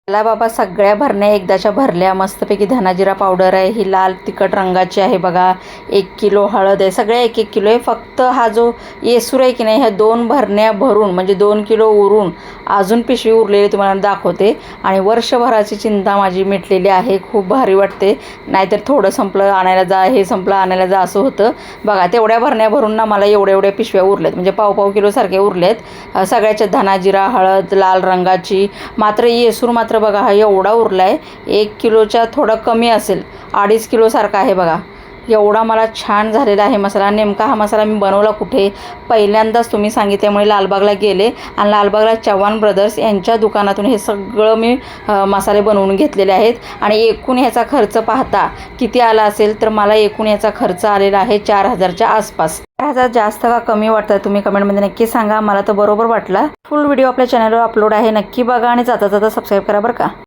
चला बाबा, सगळ्या भरण्या एकदाच्या भरल्या. मस्तपैकी धनाजिरा पावडर आहे, ही लाल तिखट रंगाची आहे बघा. 1 किलो हळद आहे, सगळ्या 1-1 किलो आहे. फक्त हा जो येसूर आहे की नाही, ह्या 2 भरण्या भरून म्हणजे 2 किलो उरून अजून पिशवी उरलेली तुम्हाला दाखवते. आणि वर्षभराची चिंता माझी मिटलेली आहे. खूप भारी वाटते. नाहीतर थोडं संपलं आणायला जा, हे संपलं आणायला जा असं होतं बघा. तेवढ्या भरण्या भरून ना मला एवढ्या पिशव्या उरल्यात, म्हणजे पाव किलोसारखे उरलेत सगळ्याच्या. धनाजिरा हळद लाल रंगाची. मात्र येसूर मात्र बघा हा एवढा उरला आहे. 1 किलोच्या थोडं कमी असेल, 2.5 किलोसारखा आहे बघा. एवढा मला छान झालेला आहे मसाला. नेमका हा मसाला मी बनवला कुठे, पहिल्यांदाच तुम्ही सांगितल्यामुळे लालबागला गेले आणि लालबागला चव्हाण ब्रदर्स यांच्या दुकानातून हे सगळं मी मसाले बनवून घेतलेले आहेत. आणि एकूण ह्याचा खर्च पाहता किती आला असेल, तर मला एकूण ह्याचा खर्च आलेला आहे 4,000च्या आसपास. 4,000 जास्त का कमी वाटतं तुम्ही कमेंटमध्ये नक्की सांगा. मला तर बरोबर वाटला. फुल व्हिडिओ आपल्या चॅनलवर अपलोड आहे, नक्की बघा आणि जाता जाता सबस्क्राईब करा बरं का.